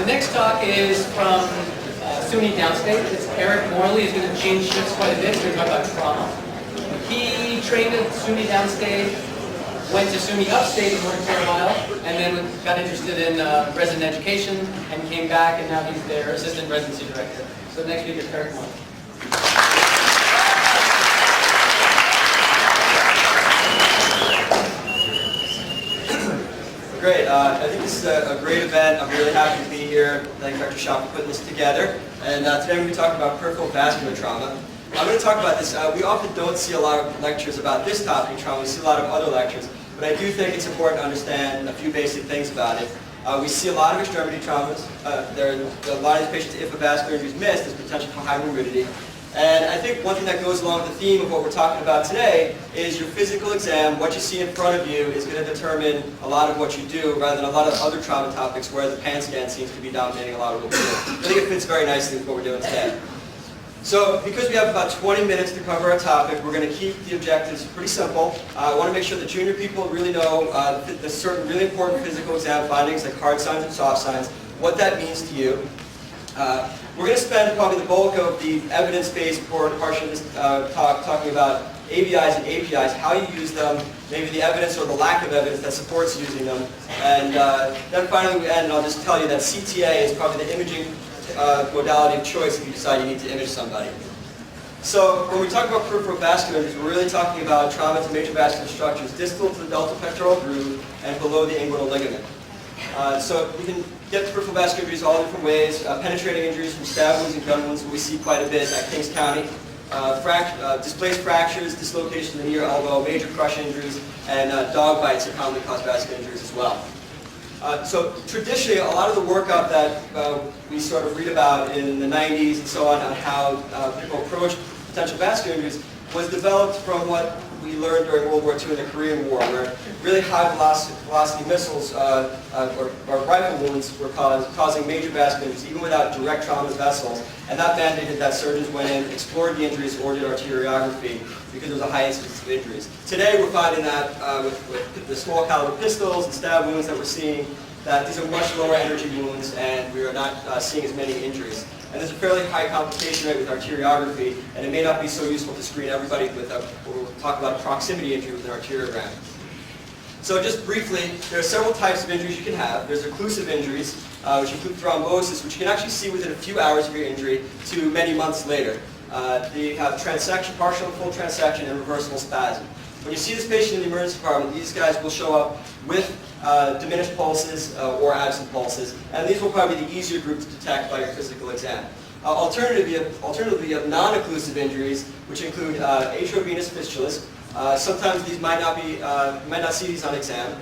The next talk is from SUNY Downstate. It's Eric Morley. He's going to change shifts quite a bit. He's going to talk about trauma. He trained at SUNY Downstate, went to SUNY Upstate and worked for a while, and then got interested in resident education and came back, and now he's their assistant residency director. So the next speaker is Eric Morley. Great. I think this is a great event. I'm really happy to be here. Thank Dr. Shaw for putting this together. And today we're going to be talking about peripheral vascular trauma. I'm going to talk about this. We often don't see a lot of lectures about this topic, trauma. We see a lot of other lectures. But I do think it's important to understand a few basic things about it. We see a lot of extremity traumas. A lot of these patients, if a vascular injury is missed, there's potential for high morbidity. And I think one thing that goes along with the theme of what we're talking about today is your physical exam. What you see in front of you is going to determine a lot of what you do, rather than a lot of other trauma topics where the pan scan seems to be dominating a lot of what we do. I think it fits very nicely with what we're doing today. So because we have about 20 minutes to cover our topic, we're going to keep the objectives pretty simple. I want to make sure that junior people really know the certain really important physical exam findings like hard signs and soft signs, what that means to you. We're going to spend probably the bulk of the evidence-based portion of this talk talking about ABIs and APIs, how you use them, maybe the evidence or the lack of evidence that supports using them. And then finally we end, and I'll just tell you that CTA is probably the imaging modality of choice if you decide you need to image somebody. So when we talk about peripheral vascular injuries, we're really talking about trauma to major vascular structures distal to the delta pectoral groove and below the inguinal ligament. So we can get peripheral vascular injuries all different ways. Penetrating injuries from stab wounds and gun wounds, we see quite a bit at Kings County. Displaced fractures, dislocation of the knee or elbow, major crush injuries, and dog bites are commonly cause vascular injuries as well. So traditionally, a lot of the workup that we sort of read about in the 90s and so on how people approach potential vascular injuries was developed from what we learned during World War II and the Korean War, where really high velocity missiles or rifle wounds were causing major vascular injuries, even without direct trauma to vessels. And that mandated that surgeons went in, explored the injuries, or did arteriography because there was a high incidence of injuries. Today we're finding that with the small caliber pistols and stab wounds that we're seeing, that these are much lower energy wounds and we are not seeing as many injuries. And there's a fairly high complication rate with arteriography, and it may not be so useful to screen everybody with we'll talk about a proximity injury with an arteriogram. So just briefly, there are several types of injuries you can have. There's occlusive injuries, which include thrombosis, which you can actually see within a few hours of your injury to many months later. You have transection, partial and full transection, and reversible spasm. When you see this patient in the emergency department, these guys will show up with diminished pulses or absent pulses, and these will probably be the easier group to detect by your physical exam. Alternatively, you have non-occlusive injuries, which include atriovenous fistulas. Sometimes these might not see these on exam.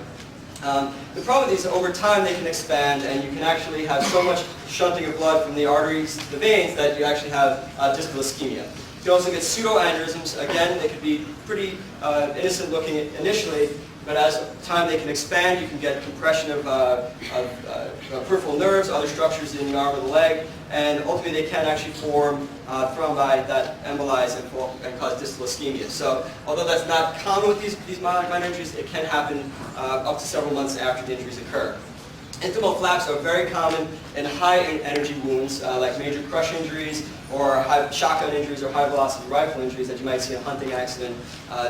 The problem is that over time they can expand, and you can actually have so much shunting of blood from the arteries to the veins that you actually have distal ischemia. You can also get pseudoaneurysms. Again, they could be pretty innocent looking initially, but as time they can expand, you can get compression of peripheral nerves, other structures in the arm or the leg, and ultimately they can actually form thrombi that embolize and cause distal ischemia. So although that's not common with these minor injuries, it can happen up to several months after the injuries occur. Intimal flaps are very common in high energy wounds like major crush injuries or shotgun injuries or high velocity rifle injuries that you might see in a hunting accident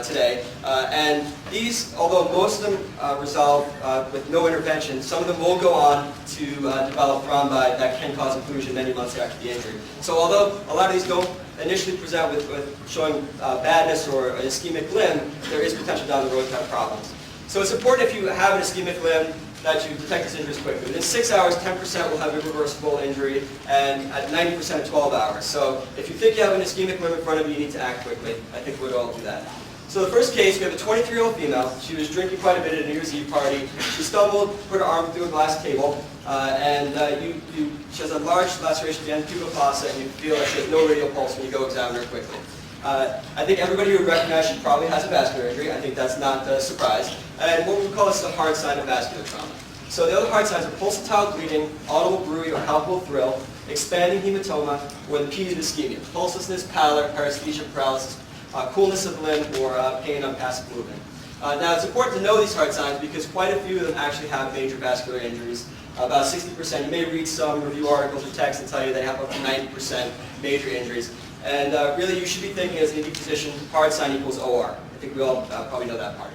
today. And these, although most of them resolve with no intervention, some of them will go on to develop thrombi that can cause occlusion many months after the injury. So although a lot of these don't initially present with showing badness or an ischemic limb, there is potential down the road to have problems. So it's important if you have an ischemic limb that you detect this injuries quickly. Within 6 hours, 10% will have irreversible injury, and at 90% 12 hours. So if you think you have an ischemic limb in front of you, you need to act quickly. I think we'd all do that. So the first case, we have a 23-year-old female. She was drinking quite a bit at a New Year's Eve party. She stumbled, put her arm through a glass table, and she has a large laceration at the end of the pupil fossa, and you feel like she has no radial pulse when you go examine her quickly. I think everybody would recognize she probably has a vascular injury. I think that's not a surprise. And what we would call this a hard sign of vascular trauma. So the other hard signs are pulsatile bleeding, audible bruit or palpable thrill, expanding hematoma, or the P of ischemia. Pulselessness, pallor, paresthesia, paralysis, coolness of limb, or pain on passive movement. Now it's important to know these hard signs because quite a few of them actually have major vascular injuries. about 60%. You may read some review articles or texts that tell you they have up to 90% major injuries. And really, you should be thinking as an ED physician, hard sign equals OR. I think we all probably know that part.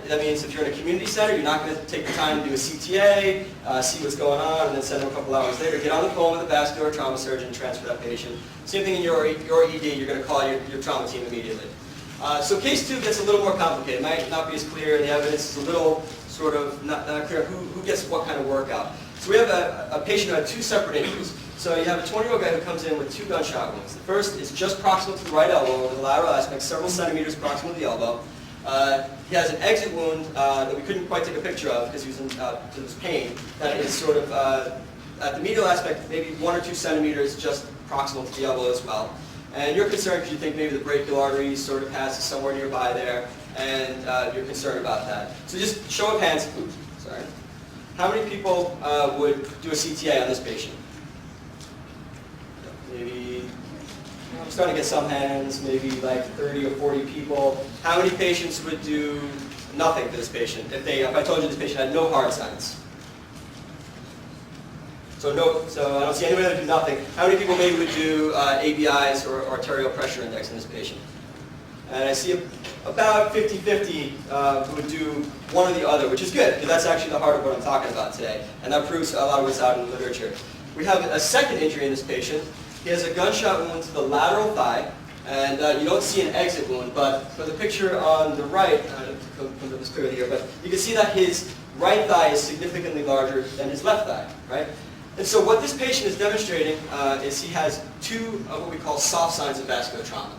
That means if you're in a community center, you're not going to take the time to do a CTA, see what's going on, and then send them a couple hours later. Get on the phone with a vascular trauma surgeon and transfer that patient. Same thing in your ED, you're going to call your trauma team immediately. So case 2 gets a little more complicated. It might not be as clear, and the evidence is a little sort of not clear who gets what kind of workout. So we have a patient who had 2 separate injuries. So you have a 20-year-old guy who comes in with 2 gunshot wounds. The first is just proximal to the right elbow, over the lateral aspect, several centimeters proximal to the elbow. He has an exit wound that we couldn't quite take a picture of because he was in his pain. That is sort of at the medial aspect, maybe 1 or 2 centimeters just proximal to the elbow as well. And you're concerned because you think maybe the brachial artery sort of passes somewhere nearby there, and you're concerned about that. So just show of hands. Oops, sorry. How many people would do a CTA on this patient? Maybe, I'm starting to get some hands, maybe like 30 or 40 people. How many patients would do nothing for this patient if I told you this patient had no hard signs? So I don't see anybody that would do nothing. How many people maybe would do ABIs or arterial pressure index in this patient? And I see about 50-50 who would do one or the other, which is good, because that's actually the heart of what I'm talking about today. And that proves a lot of what's out in the literature. We have a second injury in this patient. He has a gunshot wound to the lateral thigh, and you don't see an exit wound, but for the picture on the right, I don't know if it comes up as clearly here, but you can see that his right thigh is significantly larger than his left thigh, right? And so what this patient is demonstrating is he has 2 of what we call soft signs of vascular trauma.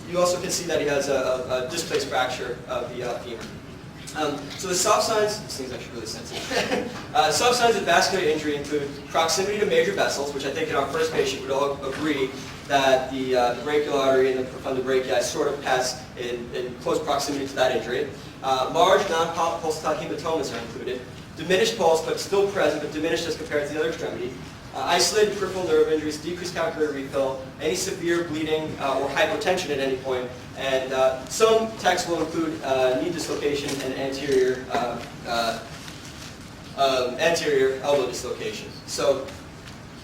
You also can see that he has a displaced fracture of the femur. So the soft signs, this thing's actually really sensitive. Soft signs of vascular injury include proximity to major vessels, which I think in our first patient would all agree that the brachial artery and the profunda brachii sort of pass in close proximity to that injury. Large non-pulsatile hematomas are included. Diminished pulse, but still present, but diminished as compared to the other extremity. Isolated peripheral nerve injuries, decreased calculated refill, any severe bleeding or hypotension at any point, and some texts will include knee dislocation and anterior elbow dislocation. So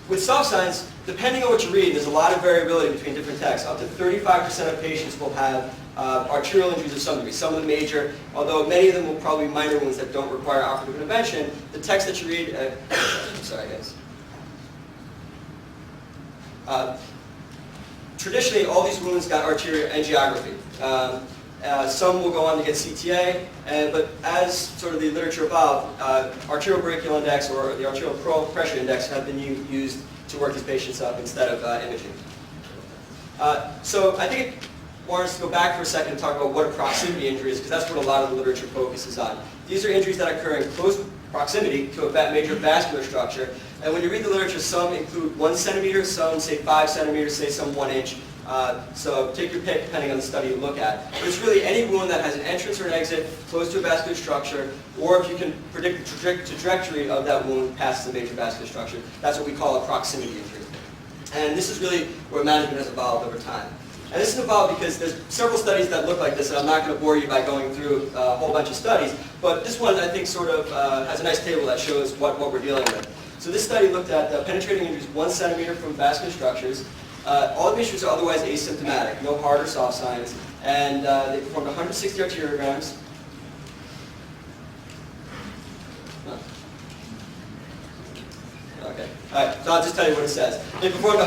with soft signs, depending on what you read, there's a lot of variability between different texts. Up to 35% of patients will have arterial injuries of some degree, some of them major, although many of them will probably be minor ones that don't require operative intervention. The text that you read, sorry guys. Traditionally, all these wounds got arterial angiography. Some will go on to get CTA, but as sort of the literature evolved, arterial brachial index or the arterial pressure index have been used to work these patients up instead of imaging. So I think I want us to go back for a second and talk about what a proximity injury is, because that's what a lot of the literature focuses on. These are injuries that occur in close proximity to a major vascular structure. And when you read the literature, some include 1 centimeter, some say 5 centimeters, say some 1 inch. So take your pick depending on the study you look at. But it's really any wound that has an entrance or an exit close to a vascular structure, or if you can predict the trajectory of that wound past the major vascular structure. That's what we call a proximity injury. And this is really where management has evolved over time. And this is involved because there's several studies that look like this, and I'm not going to bore you by going through a whole bunch of studies, but this one I think sort of has a nice table that shows what we're dealing with. So this study looked at penetrating injuries 1 centimeter from vascular structures. All the patients are otherwise asymptomatic, no hard or soft signs, and they performed 160 arteriograms. Okay. All right. So I'll just tell you what it says. They performed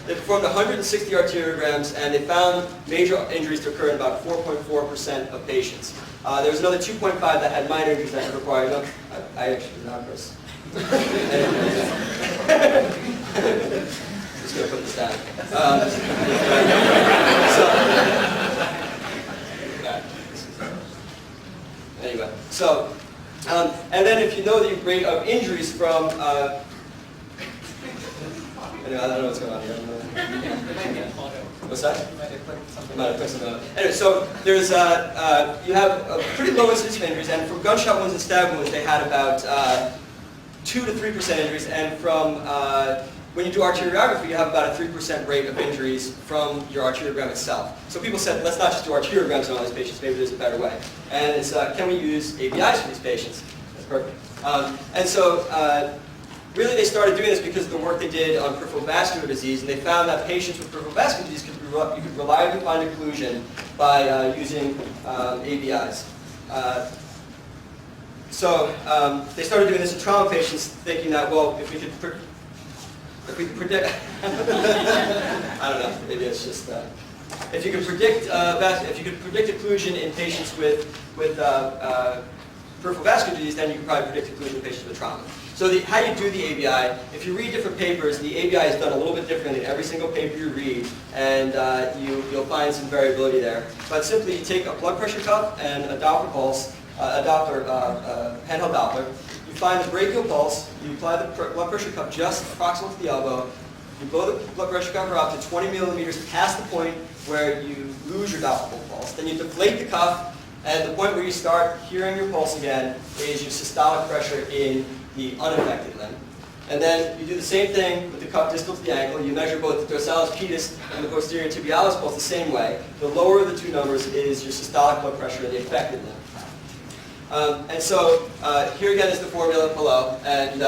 They performed 160 arteriograms, and they found major injuries to occur in about 4.4% of patients. There was another 2.5 that had minor injuries that required. No, I actually did not, Chris. Just gonna put this down. Anyway, so. And then if you know the rate of injuries from, anyway, I don't know what's going on here. What's that? You might have clicked something on. Anyway, so there's, you have a pretty low incidence of injuries, and from gunshot wounds and stab wounds, they had about 2 to 3% injuries, and from, when you do arteriography, you have about a 3% rate of injuries from your arteriogram itself. So people said, let's not just do arteriograms on all these patients, maybe there's a better way. And it's, can we use ABIs for these patients? That's perfect. And so really they started doing this because of the work they did on peripheral vascular disease, and they found that patients with peripheral vascular disease you could reliably find occlusion by using ABIs. So they started doing this in trauma patients, thinking that, well, if we could predict, I don't know, maybe it's just if you could predict occlusion in patients with peripheral vascular disease, then you can probably predict occlusion in patients with trauma. So how you do the ABI, if you read different papers, the ABI is done a little bit differently in every single paper you read, and you'll find some variability there. But simply, you take a blood pressure cuff and a Doppler pulse, handheld Doppler. You find the brachial pulse. You apply the blood pressure cuff just proximal to the elbow. You blow the blood pressure cuff up to 20 millimeters past the point where you lose your Doppler pulse. Then you deflate the cuff, and the point where you start hearing your pulse again is your systolic pressure in the unaffected limb. And then you do the same thing with the cuff distal to the ankle. You measure both the dorsalis pedis and the posterior tibialis pulse the same way. The lower of the two numbers is your systolic blood pressure in the affected limb. And so here again is the formula below, and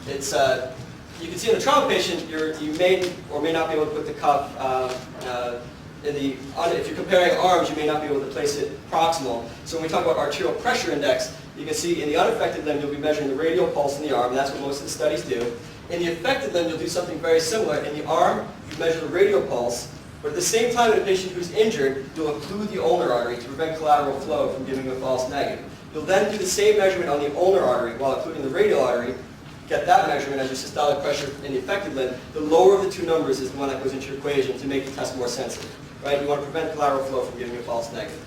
you can see in the trauma patient you may or may not be able to put the cuff if you're comparing arms, you may not be able to place it proximal. So when we talk about arterial pressure index, you can see in the unaffected limb you'll be measuring the radial pulse in the arm, and that's what most of the studies do. In the affected limb you'll do something very similar. In the arm you measure the radial pulse, but at the same time in a patient who's injured, you'll occlude the ulnar artery to prevent collateral flow from giving you a false negative. You'll then do the same measurement on the ulnar artery while occluding the radial artery, get that measurement as your systolic pressure in the affected limb. The lower of the two numbers is the one that goes into your equation to make the test more sensitive. Right? You want to prevent collateral flow from giving you a false negative.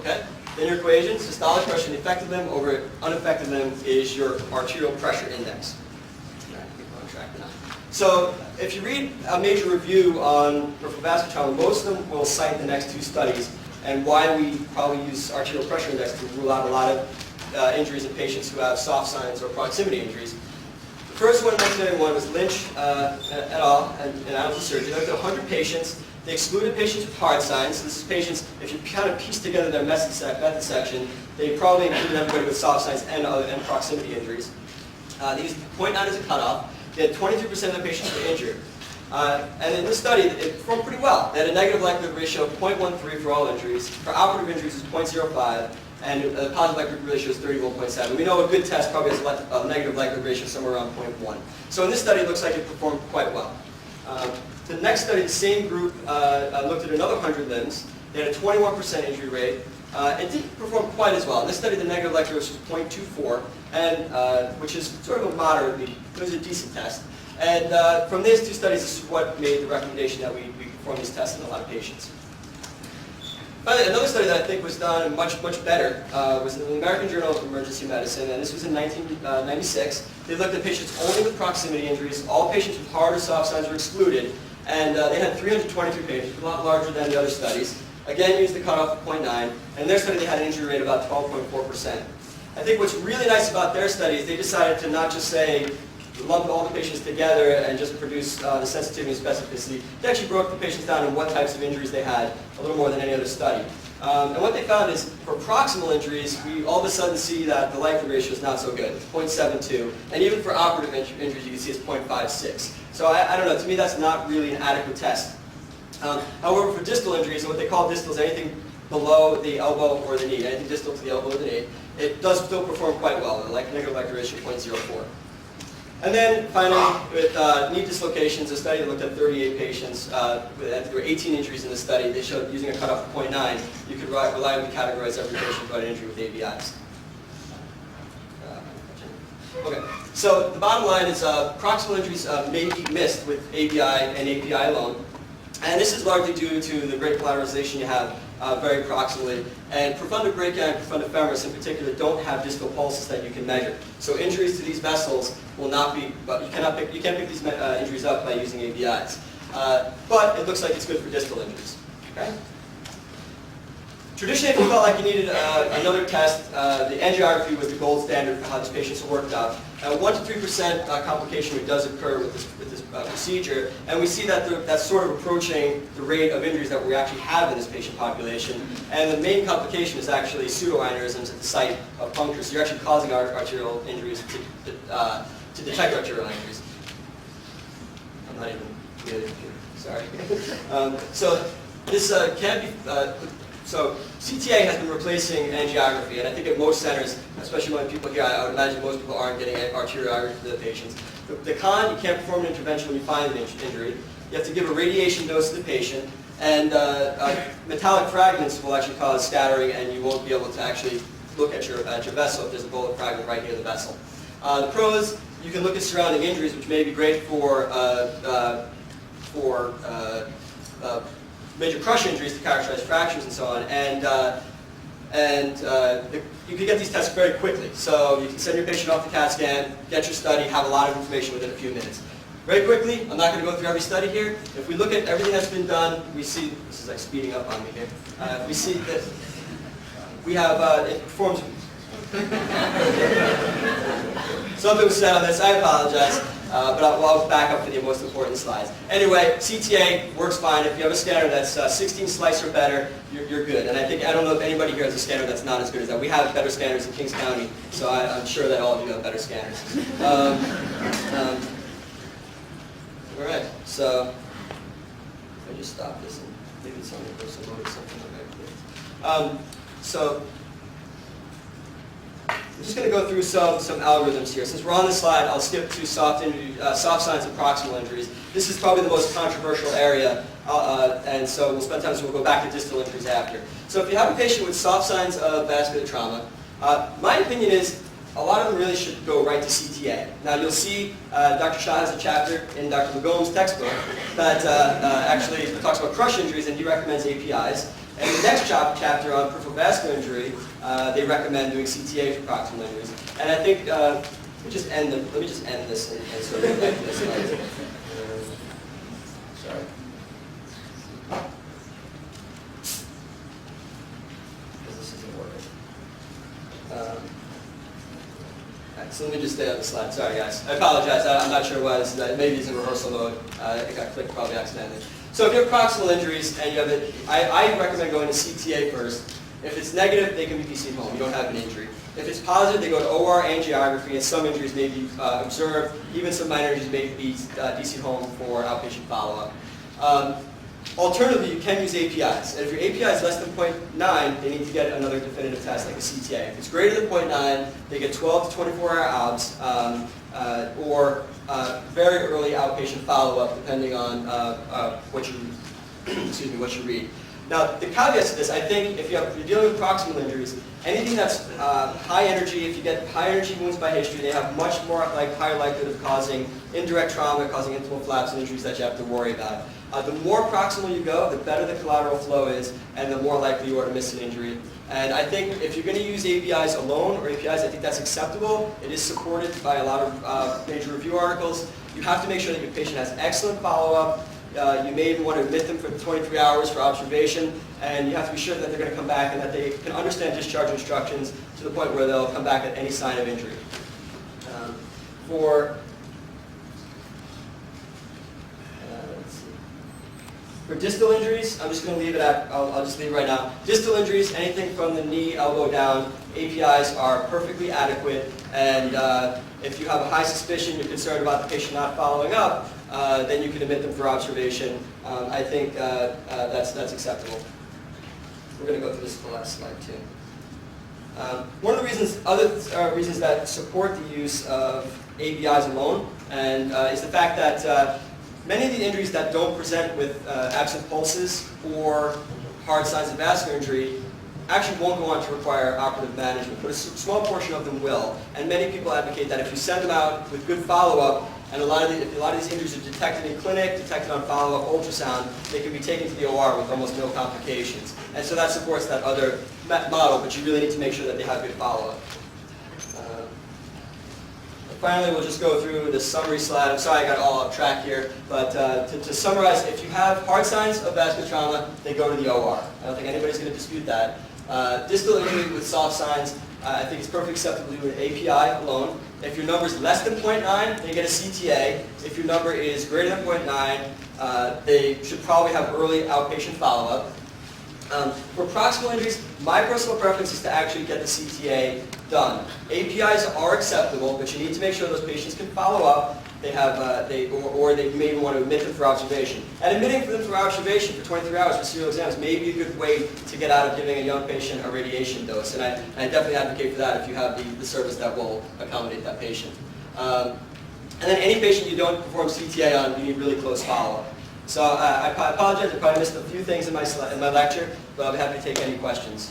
Okay? In your equation, systolic pressure in the affected limb over unaffected limb is your arterial pressure index. So if you read a major review on peripheral vascular trauma, most of them will cite the next two studies and why we probably use arterial pressure index to rule out a lot of injuries in patients who have soft signs or proximity injuries. The first one, 1991, was Lynch et al. And Adams and Surgery. They looked at 100 patients. They excluded patients with hard signs. So this is patients, if you kind of piece together their method section, they probably included everybody with soft signs and proximity injuries. They used 0.9 as a cutoff. They had 23% of the patients were injured. And in this study, it performed pretty well. They had a negative likelihood ratio of 0.13 for all injuries. For operative injuries, it was 0.05. And the positive likelihood ratio is 31.7. We know a good test probably has a negative likelihood ratio somewhere around 0.1. So in this study, it looks like it performed quite well. The next study, the same group looked at another 100 limbs. They had a 21% injury rate. It didn't perform quite as well. In this study, the negative likelihood was 0.24, and which is sort of a moderately, it was a decent test. And from these two studies, this is what made the recommendation that we perform these tests in a lot of patients. Finally, another study that I think was done much better was in the American Journal of Emergency Medicine, and this was in 1996. They looked at patients only with proximity injuries. All patients with hard or soft signs were excluded, and they had 323 patients, a lot larger than the other studies. Again, used the cutoff of 0.9, and in their study they had an injury rate of about 12.4%. I think what's really nice about their study is they decided to not just say, lump all the patients together and just produce the sensitivity and specificity. They actually broke the patients down in what types of injuries they had a little more than any other study. And what they found is for proximal injuries, we all of a sudden see that the likelihood ratio is not so good. It's 0.72. And even for operative injuries, you can see it's 0.56. So I don't know, to me that's not really an adequate test. However, for distal injuries, and what they call distal is anything below the elbow or the knee, anything distal to the elbow or the knee, it does still perform quite well. The negative likelihood ratio 0.04. And then finally, with knee dislocations, a study looked at 38 patients. There were 18 injuries in the study. They showed using a cutoff of 0.9, you could reliably categorize every patient who had an injury with ABIs. Okay, so the bottom line is proximal injuries may be missed with ABI and API alone. And this is largely due to the great collateralization you have very proximally. And profunda brachii and profunda femoris in particular don't have distal pulses that you can measure. So injuries to these vessels will not be, but you can't pick these injuries up by using ABIs. But it looks like it's good for distal injuries. Okay? Traditionally, if you felt like you needed another test, the angiography was the gold standard for how these patients are worked out. 1 to 3% complication rate does occur with this procedure, and we see that that's sort of approaching the rate of injuries that we actually have in this patient population. And the main complication is actually pseudoaneurysms at the site of puncture. So you're actually causing arterial injuries to detect arterial injuries. I'm not even really sorry. So this can be. So CTA has been replacing angiography, and I think at most centers, especially when people here, I would imagine most people aren't getting arteriography for the patients. The con, you can't perform an intervention when you find an injury. You have to give a radiation dose to the patient, and metallic fragments will actually cause scattering, and you won't be able to actually look at your vessel if there's a bullet fragment right near the vessel. The pros, you can look at surrounding injuries, which may be great for major crush injuries to characterize fractures and so on, you can get these tests very quickly. So you can send your patient off the CAT scan, get your study, have a lot of information within a few minutes. Very quickly, I'm not going to go through every study here. If we look at everything that's been done, we see, this is like speeding up on me here, we see that we have, it performs, something was said on this, I apologize. But I'll back up for the most important slides. Anyway, CTA works fine. If you have a scanner that's 16 slice or better, you're good. And I don't know if anybody here has a scanner that's not as good as that. We have better scanners in Kings County, so I'm sure that all of you have better scanners. All right, so I just stop this and maybe it's on the person or something like that. So I'm just going to go through some algorithms here. Since we're on this slide, I'll skip to soft signs of proximal injuries. This is probably the most controversial area, and so we'll spend time, so we'll go back to distal injuries after. So if you have a patient with soft signs of vascular trauma, my opinion is a lot of them really should go right to CTA. Now you'll see Dr. Shah has a chapter in Dr. Lagome's textbook that actually talks about crush injuries, and he recommends APIs. And the next chapter on peripheral vascular injury, they recommend doing CTA for proximal injuries. And I think, let me just end this and sort of get back to this slide. Sorry. Because this isn't working. So let me just stay on the slide. Sorry, guys. I apologize. I'm not sure why this is. Maybe it's in rehearsal mode. It got clicked probably accidentally. So if you have proximal injuries and you have it, I recommend going to CTA first. If it's negative, they can be DC'd home. You don't have an injury. If it's positive, they go to OR angiography, and some injuries may be observed. Even some minor injuries may be DC'd home for outpatient follow-up. Alternatively, you can use APIs. And if your API is less than 0.9, they need to get another definitive test like a CTA. If it's greater than 0.9, they get 12 to 24-hour ALBs or very early outpatient follow-up, depending on what you read. Now, the caveats to this, I think, if you're dealing with proximal injuries, anything that's high energy, if you get high energy wounds by history, they have much more higher likelihood of causing indirect trauma, causing intimal flaps and injuries that you have to worry about. The more proximal you go, the better the collateral flow is, and the more likely you are to miss an injury. And I think if you're going to use APIs alone, or APIs, I think that's acceptable. It is supported by a lot of major review articles. You have to make sure that your patient has excellent follow-up. You may even want to admit them for 23 hours for observation, and you have to be sure that they're going to come back and that they can understand discharge instructions to the point where they'll come back at any sign of injury. For distal injuries, I'm just going to leave it at, I'll just leave it right now. Distal injuries, anything from the knee, elbow down, APIs are perfectly adequate, and if you have a high suspicion, you're concerned about the patient not following up, then you can admit them for observation. I think that's acceptable. We're going to go through this for the last slide too. One of the other reasons that support the use of APIs alone, and is the fact that many of the injuries that don't present with absent pulses or hard signs of vascular injury actually won't go on to require operative management, but a small portion of them will. And many people advocate that if you send them out with good follow-up, and if a lot of these injuries are detected in clinic, detected on follow-up ultrasound, they can be taken to the OR with almost no complications. And so that supports that other model, but you really need to make sure that they have good follow-up. Finally, we'll just go through the summary slide. I'm sorry I got all off track here, but to summarize, if you have hard signs of vascular trauma, they go to the OR. I don't think anybody's going to dispute that. Distal injury with soft signs, I think it's perfectly acceptable to do an API alone. If your number is less than 0.9, then you get a CTA. If your number is greater than 0.9, they should probably have early outpatient follow-up. For proximal injuries, my personal preference is to actually get the CTA done. APIs are acceptable, but you need to make sure those patients can follow up. They have, or they may want to admit them for observation. And admitting them for observation for 23 hours for serial exams may be a good way to get out of giving a young patient a radiation dose. And I definitely advocate for that if you have the service that will accommodate that patient. And then any patient you don't perform CTA on, you need really close follow-up. So I apologize, I probably missed a few things in my lecture, but I'll be happy to take any questions.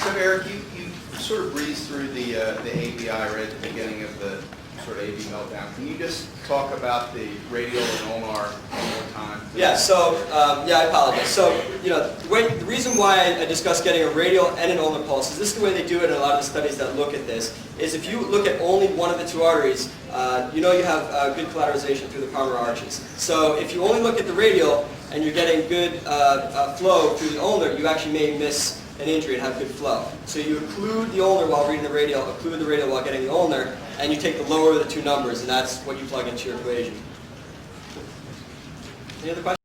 So Eric, you sort of breezed through the ABI right at the beginning of the sort of AV meltdown. Can you just talk about the radial and ulnar one more time? Yeah, so, I apologize. So, the reason why I discussed getting a radial and an ulnar pulse is this is the way they do it in a lot of the studies that look at this, is if you look at only one of the two arteries, you have good collateralization through the palmar arches. So if you only look at the radial and you're getting good flow through the ulnar, you actually may miss an injury and have good flow. So you occlude the ulnar while reading the radial, occlude the radial while getting the ulnar, and you take the lower of the two numbers, and that's what you plug into your equation. Any other questions?